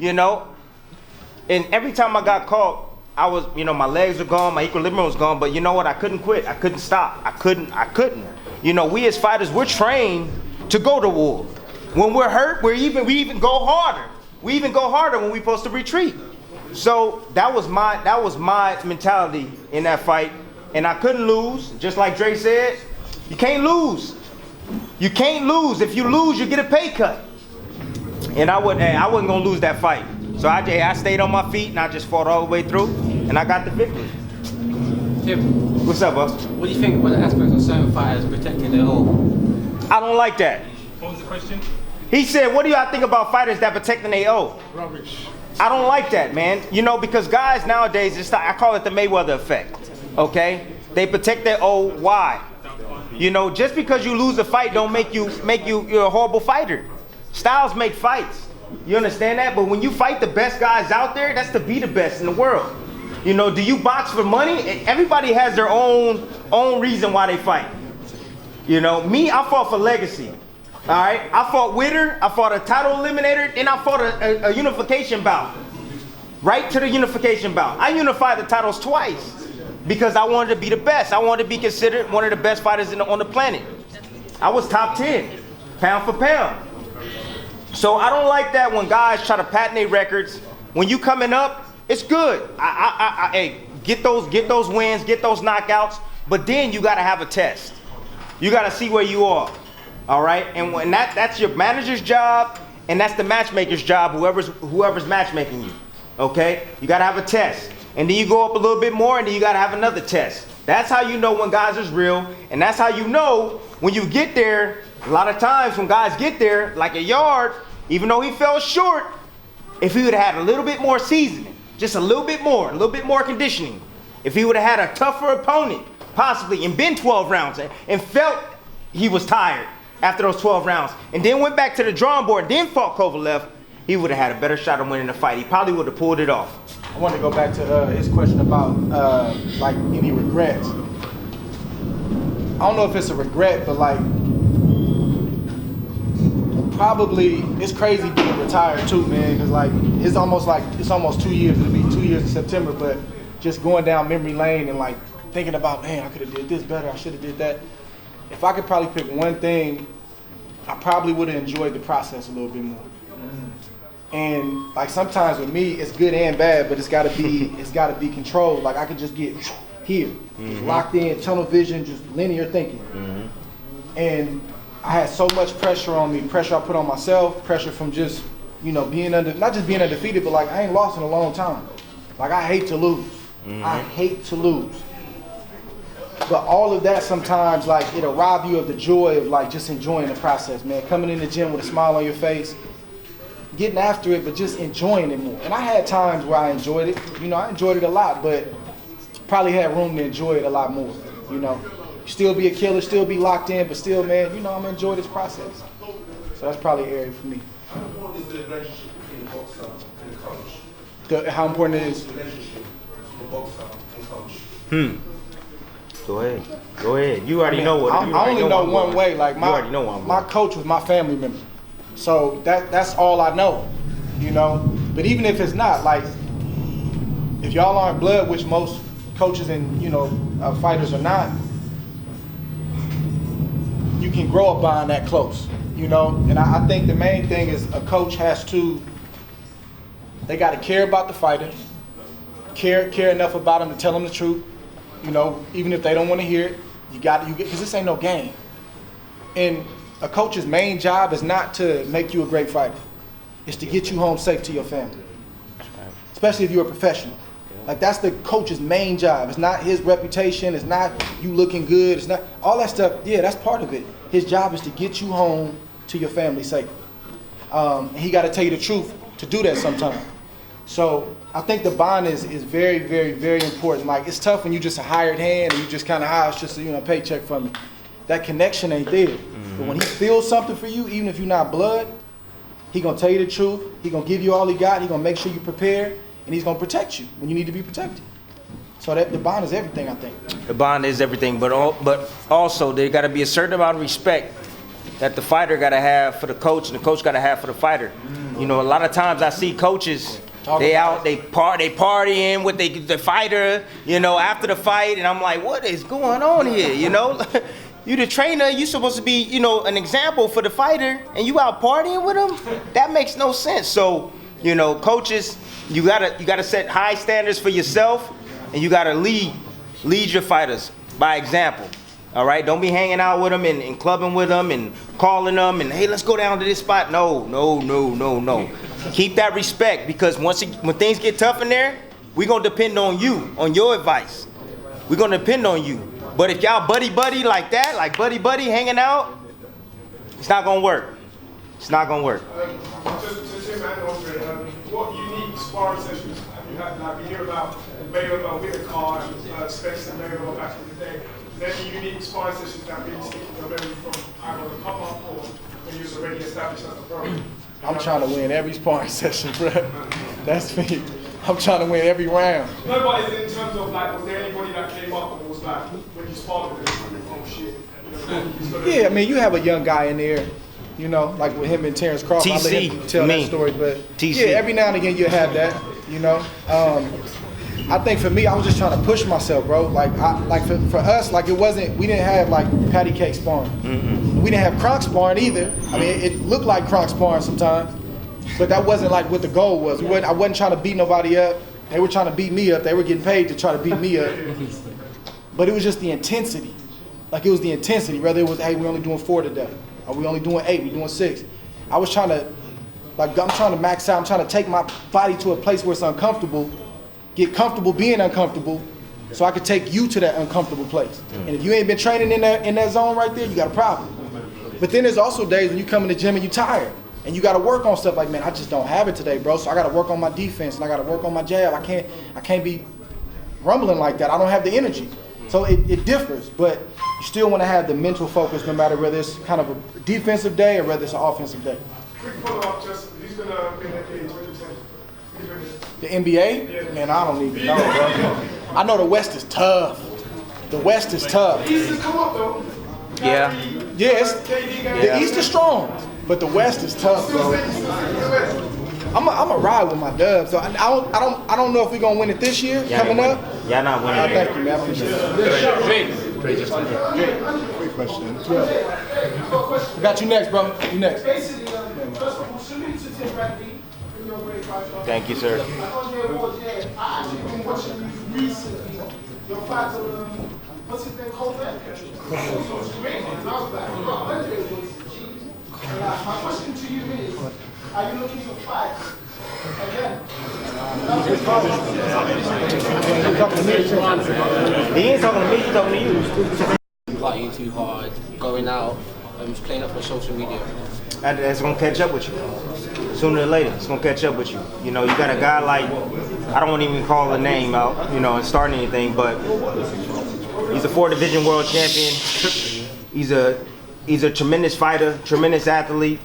And every time I got caught, I was, my legs were gone, my equilibrium was gone. But you know what? I couldn't quit. I couldn't stop. I couldn't. We as fighters, we're trained to go to war. When we're hurt, we even go harder. We even go harder when we're supposed to retreat. So that was my mentality in that fight, and I couldn't lose. Just like Dre said, you can't lose. You can't lose. If you lose, you get a pay cut. And I wasn't gonna lose that fight. So I stayed on my feet and I just fought all the way through, and I got the victory. Tim, what's up, boss? What do you think about the aspects of certain fighters protecting their O? I don't like that. What was the question? He said, what do y'all think about fighters that protecting their O? Rubbish. I don't like that, man. Because guys nowadays, I call it the Mayweather effect, okay? They protect their O. Why? Just because you lose a fight don't make you you're a horrible fighter. Styles make fights. You understand that? But when you fight the best guys out there, that's to be the best in the world. Do you box for money? Everybody has their own reason why they fight. Me, I fought for legacy. All right, I fought Witter, I fought a title eliminator, then I fought a unification bout. Right to the unification bout. I unified the titles twice because I wanted to be the best. I wanted to be considered one of the best fighters on the planet. I was top 10, pound for pound. So I don't like that when guys try to patent their records. When you coming up, it's good. Hey, get those wins, get those knockouts, but then you got to have a test. You got to see where you are. All right, and when that's your manager's job, and that's the matchmaker's job, whoever's matchmaking you. Okay, you gotta have a test. and then you go up a little bit more, and then you gotta have another test. That's how you know when guys is real, and that's how you know when you get there. A lot of times when guys get there, like a yard, even though he fell short, if he would have had a little bit more seasoning, just a little bit more conditioning, if he would have had a tougher opponent, possibly, and been 12 rounds, and felt he was tired after those 12 rounds, and then went back to the drawing board, and then fought Kovalev, he would have had a better shot of winning the fight. He probably would have pulled it off. I want to go back to his question about like any regrets. I don't know if it's a regret, but like probably it's crazy being retired too, man. Because like it's almost 2 years. It'll be 2 years in September, but just going down memory lane and like thinking about, man, I could have did this better. I should have did that. If I could probably pick one thing, I probably would have enjoyed the process a little bit more. And like sometimes with me, it's good and bad, but it's gotta be controlled. Like I could just get here, just locked in, tunnel vision, just linear thinking. And I had so much pressure on me, pressure I put on myself, pressure from just, you know, not just being undefeated, but like I ain't lost in a long time. Like I hate to lose. I hate to lose. But all of that sometimes, like it'll rob you of the joy of like just enjoying the process, man. Coming in the gym with a smile on your face, getting after it, but just enjoying it more. And I had times where I enjoyed it. You know, I enjoyed it a lot, but probably had room to enjoy it a lot more. You know, still be a killer, still be locked in, but still, man, you know, I'm gonna enjoy this process. So that's probably an area for me. How important is the relationship between the boxer and the coach? How important it is? The relationship between the boxer and coach. Go ahead. You already know what. I only know one way. Like my coach was my family member. So that's all I know, you know. But even if it's not, like, if y'all aren't blood, which most coaches and fighters are not, you can grow a bond that close, you know. And I think the main thing is a coach has to. They got to care about the fighter, care enough about him to tell him the truth, you know. Even if they don't want to hear it, because this ain't no game. And a coach's main job is not to make you a great fighter. It's to get you home safe to your family. Especially if you're a professional. Like that's the coach's main job. It's not his reputation. It's not you looking good. It's not all that stuff. Yeah, that's part of it. His job is to get you home to your family safe. And he got to tell you the truth to do that sometimes. So I think the bond is very, very, very important. Like it's tough when you just a hired hand and you just kind of it's just a paycheck from me. That connection ain't there. But when he feels something for you, even if you're not blood, he gonna tell you the truth. He gonna give you all he got. He gonna make sure you prepare, and he's gonna protect you when you need to be protected. So the bond is everything, I think. The bond is everything, but also there got to be a certain amount of respect that the fighter got to have for the coach, and the coach got to have for the fighter. You know, a lot of times I see coaches. They partying with the fighter, you know, after the fight, and I'm like, what is going on here, you know? You the trainer, you supposed to be, you know, an example for the fighter, and you out partying with him? That makes no sense. So, you know, coaches, you gotta set high standards for yourself, and you gotta lead your fighters by example. All right, don't be hanging out with them and clubbing with them and calling them and hey, let's go down to this spot. No. Keep that respect, because when things get tough in there, we're gonna depend on you, on your advice. We're gonna depend on you. But if y'all buddy like that, like buddy hanging out, it's not gonna work. It's not gonna work. Just Tim and Andre, what unique sparring sessions have you had? Like we hear about Mayweather with a car, Spencer Mayweather back in the day. Is there any unique sparring sessions that really stick in your memory from either the come up or when you was already established as a pro? I'm trying to win every sparring session, bro. That's me. I'm trying to win every round. No, but in terms of like, was there anybody that came up and was like, when you sparred with them, oh shit? You know, yeah, I mean, you have a young guy in there, you know, like with him and Terrence Crawford. I'll let him tell that story, but yeah, every now and again you have that, you know. I think for me, I was just trying to push myself, bro. Like for us, like we didn't have like patty cake sparring. We didn't have Kronk sparring either. I mean, it looked like Kronk sparring sometimes, but that wasn't like what the goal was. I wasn't trying to beat nobody up. They were trying to beat me up. They were getting paid to try to beat me up. But it was just the intensity. Like it was the intensity. Whether it was, hey, we're only doing 4 today, or we only doing 8, we're doing 6. I was trying to, I'm trying to max out. I'm trying to take my body to a place where it's uncomfortable, get comfortable being uncomfortable, so I could take you to that uncomfortable place. And if you ain't been training in that zone right there, you got a problem. But then there's also days when you come in the gym and you tired, and you got to work on stuff like, man, I just don't have it today, bro. So I got to work on my defense, and I got to work on my jab. I can't be rumbling like that. I don't have the energy. So it differs, but you still want to have the mental focus no matter whether it's kind of a defensive day or whether it's an offensive day. Quick follow-up, Justin. Who's going to win that game 2010? The NBA? Yeah. Man, I don't even know, bro. I know the West is tough. The West is tough. The East has come up, though. Yeah. Yes. The East is strong, but the West is tough, bro. I'm a ride with my Dubs. So I don't know if we're gonna win it this year coming up. Y'all not winning it. Thank you, man. I appreciate it. Quick question. We got you next, bro. You next. Basically, first of all, salute to Tim Bradley for your great fight. Thank you, sir. I actually been watching you recently. Your fight with what's his name, Crawford? And I was like, my question to you is, are you looking to fight again? He ain't talking to me, he's talking to you. Partying too hard, going out, just playing up for social media. And it's gonna catch up with you. Sooner or later, it's gonna catch up with you. You know, you got a guy like, I don't want to even call the name out, you know, and start anything, but he's a 4 Division world champion. He's a tremendous fighter, tremendous athlete.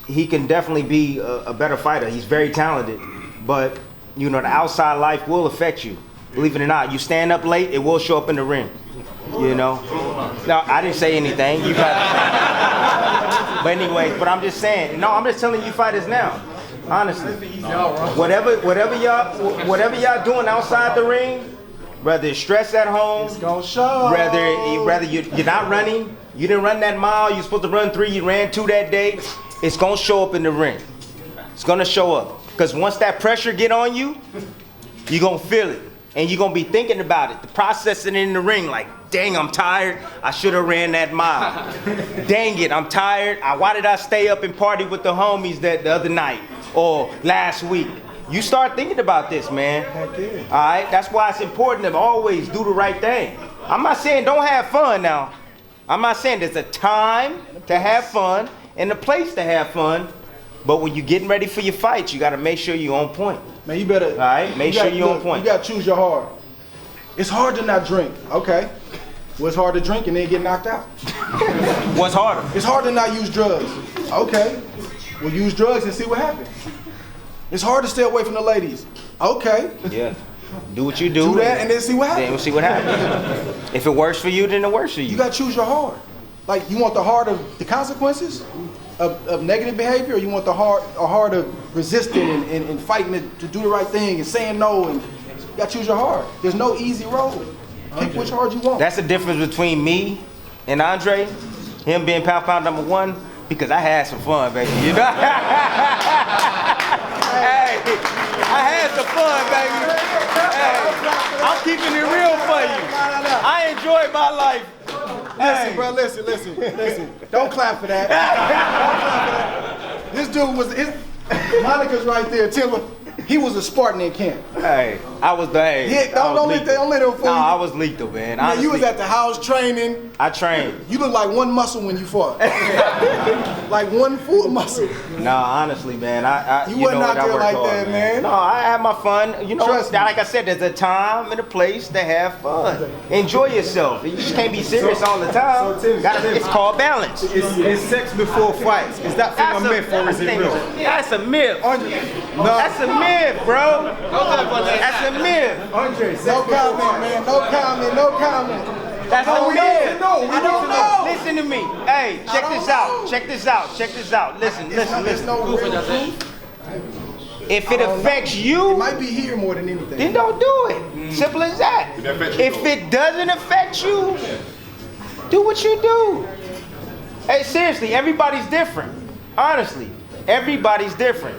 He can definitely be a better fighter. He's very talented, but you know, the outside life will affect you. Believe it or not, you stand up late, it will show up in the ring. You know. No, I didn't say anything. You got. But anyways, but I'm just saying. No, I'm just telling you fighters now. Honestly, whatever y'all doing outside the ring, whether it's stress at home, it's gonna show. Whether you're not running, you didn't run that mile, you're supposed to run 3, you ran 2 that day, it's gonna show up in the ring. It's gonna show up. Because once that pressure get on you, you're gonna feel it. And you're gonna be thinking about it, the processing in the ring, like, dang, I'm tired, I should have ran that mile. Dang it, I'm tired, why did I stay up and party with the homies the other night or last week? You start thinking about this, man. All right, that's why it's important to always do the right thing. I'm not saying don't have fun now. I'm not saying there's a time to have fun and a place to have fun, but when you're getting ready for your fights, you got to make sure you're on point. Man, you better. All right, make sure you're on point. You got to choose your hard. It's hard to not drink. Okay. Well, it's hard to drink and then get knocked out. What's harder? It's hard to not use drugs. Okay. Well, use drugs and see what happens. It's hard to stay away from the ladies. Okay. Yeah. Do what you do. Do that and then see what happens. Then we'll see what happens. If it works for you, then it works for you. You got to choose your hard. Like, you want the hard of the consequences of negative behavior, or you want the hard of resisting and fighting to do the right thing and saying no, and you got to choose your hard. There's no easy road. Pick which hard you want. That's the difference between me and Andre, him being pound #1, because I had some fun, baby. You know? Hey, I had some fun, baby. Hey, I'm keeping it real for you. I enjoyed my life. Listen, bro, listen. Don't clap for that. This dude was, Monica's right there, Timber. He was a Spartan in camp. Hey, I was the, hey. Don't let him fool you. I was lethal, man. Man, you was at the house training. I trained. You look like one muscle when you fought. Like one full muscle. Nah, honestly, man. You wasn't out there like that, man. No, I had my fun. You know, Trust me. like I said, there's a time and a place to have fun. Enjoy yourself. You just can't be serious all the time. It's called balance. Is sex before fights? Is that thing a myth or is it real? That's a myth. No. That's a myth, bro. That's a myth. Andre, No comment, man. No comment. That's a myth. I don't know. Listen to me. Hey, check this out. Listen. If it affects you, it might be here more than anything. then don't do it. Simple as that. If it doesn't affect you, do what you do. Hey, seriously, everybody's different. Honestly, everybody's different.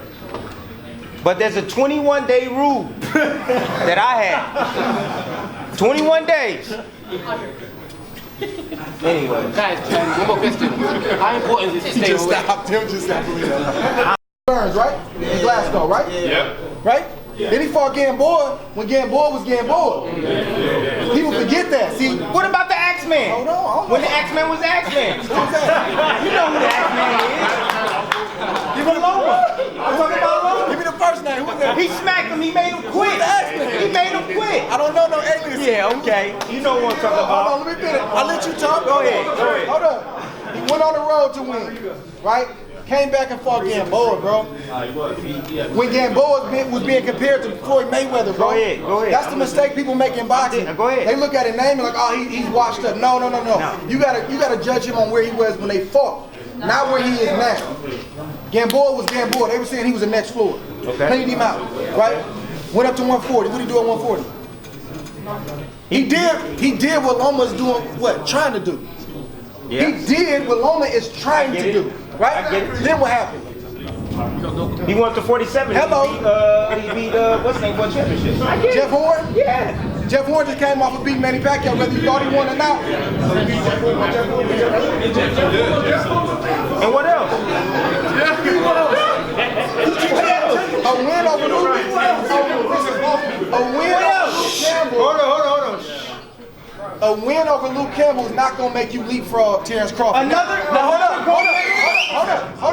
But there's a 21-day rule that I had. 21 days. Anyway. Guys, one more question. How important is it to stay away? Burns, right? In Glasgow, right? Yeah. Right? Then he fought Gamboa when Gamboa was Gamboa. People forget that. See, what about the Axeman? Hold on. When the Axeman was Axeman. Who's that? You know who the Axeman is. Give me Loma. I'm talking about Loma. Give me the first name. Who's that? He smacked him. He made him quit. He made him quit. I don't know no aliens. Yeah, okay. You know what I'm talking about. Hold on, let me finish. I'll let you talk. Go ahead. Hold up. He went on the road to win, right? Came back and fought Gamboa, bro. When Gamboa was being compared to Floyd Mayweather, bro. Go ahead. That's the mistake people make in boxing. Go ahead. They look at his name and like, oh, he's washed up. No. You gotta judge him on where he was when they fought, not where he is now. Gamboa was Gamboa. They were saying he was the next Floyd. Okay. Cleaned him out, right? Went up to 140. What did he do at 140? He did what Loma's doing, trying to do. Yeah. He did what Loma is trying to do, right? Then what happened? He went to 47. Hello. He beat what's his name? What championship? Jeff Horn? Yeah. Jeff Horn just came off of beating Manny Pacquiao, whether you thought he won or not. And what else? A win over Luke Campbell. Hold on. A win over Luke Campbell is not gonna make you leapfrog Terrence Crawford. Hold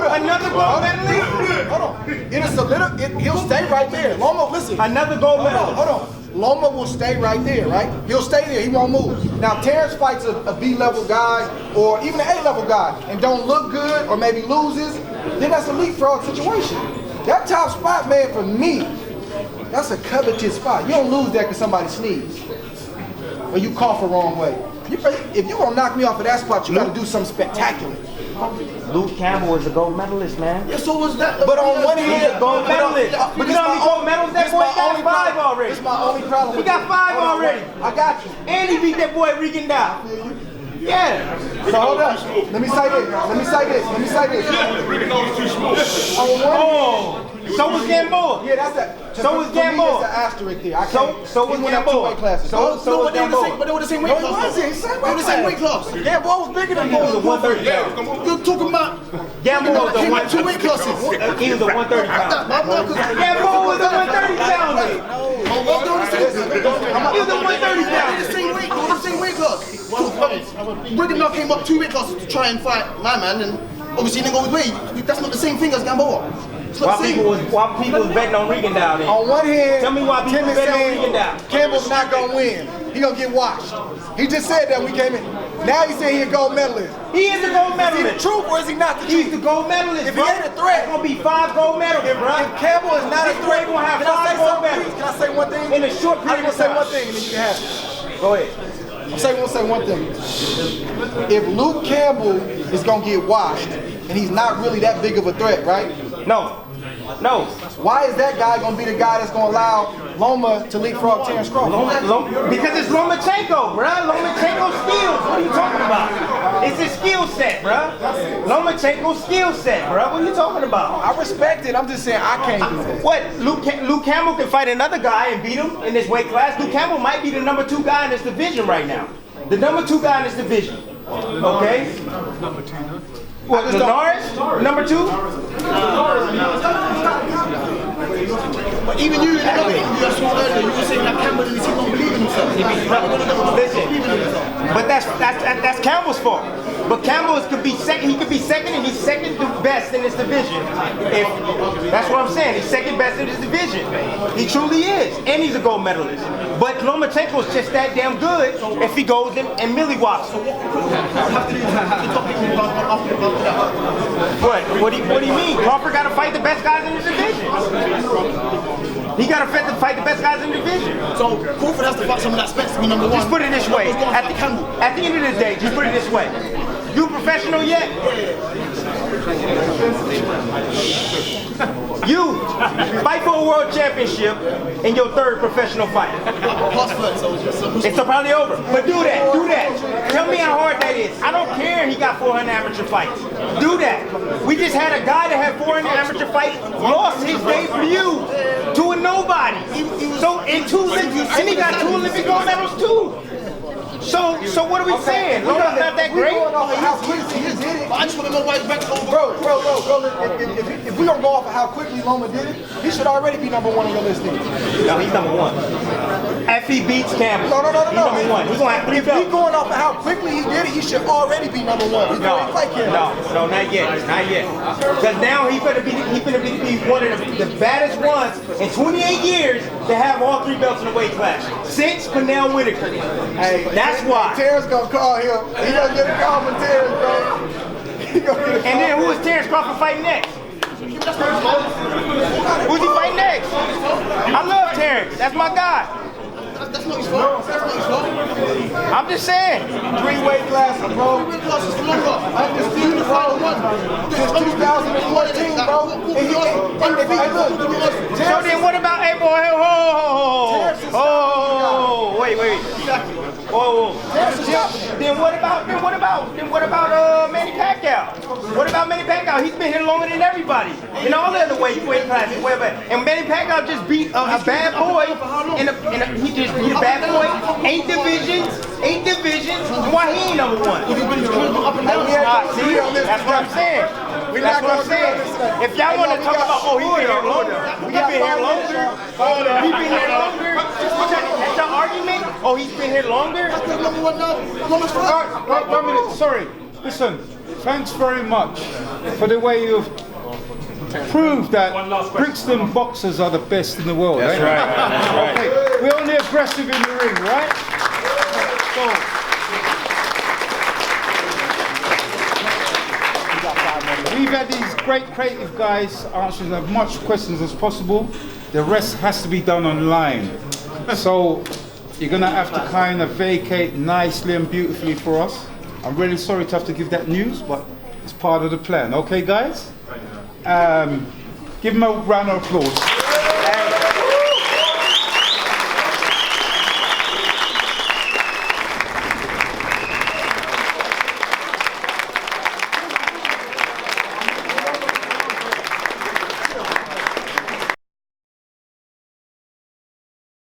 on. Another gold medalist? Hold on. It is a little. He'll stay right there. Loma, listen. Another gold medalist. Hold on. Loma will stay right there, right? He'll stay there. He won't move. Now, Terrence fights a B-level guy or even an A-level guy and don't look good or maybe loses, then that's a leapfrog situation. That top spot, man, for me, that's a coveted spot. You don't lose that because somebody sneezed or you cough the wrong way. If you're going to knock me off of that spot, you got to do something spectacular. Luke Campbell is a gold medalist, man. Yeah, so was that. But on one hand, gold medalist. But you know how many gold medals that boy got? 5 already. That's my only problem. He got 5 already. I got you. And he beat that boy Regan down. Yeah. So hold up. Let me say this. So was Gamboa. Yeah, that's that. So was Gamboa. That's an asterisk there. So was Gamboa. So was Gamboa. But they were the same weight class. They were the same weight class. Gamboa was bigger than Gamboa. He was a 130 pound. You're talking about Gamboa was a 130. 2 weight classes. He was a 130 pound. Gamboa was a 130 pounder. He was a 130 pounder. The same weight class. Regan came up 2 weight classes to try and fight my man, and obviously he didn't go his way. That's not the same thing as Gamboa. Why people was betting on Regan down there? On one hand, tell me why people was betting on Regan down. Campbell's not gonna win. He gonna get washed. He just said that when we came in. Now he said he a gold medalist. He is a gold medalist. Is he the truth or is he not the truth? He's the gold medalist. If he ain't a threat, it's gonna be 5 gold medals, bro. If Campbell is not a threat, we're gonna have can 5 gold medals. Can I say one thing? In a short period of time. I'm gonna say one thing and then you can have it. Go ahead. I'm gonna say one thing. If Luke Campbell is gonna get washed and he's not really that big of a threat, right? No. Why is that guy gonna be the guy that's gonna allow Loma to leapfrog Terrence Crawford? Because it's Lomachenko, bruh. Lomachenko skills. What are you talking about? It's his skill set, bruh. Lomachenko's skill set, bruh. What are you talking about? I respect it. I'm just saying I can't do that. What? Luke Campbell can fight another guy and beat him in this weight class. Luke Campbell might be the number 2 guy in this division right now. The number 2 guy in this division. Okay? Number 2, no? What, Linares? Number 2? But even you, you saw earlier, you were saying that Campbell didn't believe in himself. Listen, but that's Campbell's fault. But Campbell could be second. He could be second, and he's second best in this division. If that's what I'm saying, he's second best in this division. He truly is, and he's a gold medalist. But Lomachenko's just that damn good if he goes and millie wops. What do you mean? Crawford got to fight the best guys in the division. He got to fight the best guys in the division. So Crawford has to fight someone that expects to be number 1. Just put it this way. At the end of the day, just put it this way. You professional yet? You fight for a world championship in your 3rd professional fight. It's probably over. But do that. Tell me how hard that is. I don't care he got 400 amateur fights. Do that. We just had a guy that had 400 amateur fights, lost his debut to a nobody. So and he got 2 Olympic gold medals too. So what are we saying? Loma's not that great? How quick he did it. I just want to know why he's back over. Bro, if we don't go off of how quickly Loma did it, he should already be number 1 on your list. No, he's number 1. If he beats Campbell, no. He's number 1. He's gonna have 3 belts. If we going off of how quickly he did it, he should already be number 1. He's going to fight Campbell. No, not yet. Because now he better be one of the baddest ones in 28 years to have all 3 belts in the weight class. Since Pernell Whitaker. Hey, that's why. Terrence gonna call him. He gonna get a call from Terrence, bro. And then who is Terrence Crawford fighting next? Who's he fighting next? I love Terrence. That's my guy. That's not his fault. I'm just saying. 3 weight classes, bro. 3 weight classes for longer. Undisputed, bro. Since 2014, bro. So then what about wait. Then what about Manny Pacquiao? What about Manny Pacquiao? He's been here longer than everybody in all the other weight classes. And Manny Pacquiao just beat a bad boy. He just beat a bad boy. 8 divisions. Why he ain't number 1? See, that's what I'm saying. If y'all want to talk about, he's been here longer. That's your argument? He's been here longer? One minute, sorry. Listen, thanks very much for the way you've proved that Brixton boxers are the best in the world. That's right. Okay, we're only aggressive in the ring, right? We've had these great creative guys answering as much questions as possible. The rest has to be done online. So you're going to have to kind of vacate nicely and beautifully for us. I'm really sorry to have to give that news, but it's part of the plan. Okay, guys? Give them a round of applause.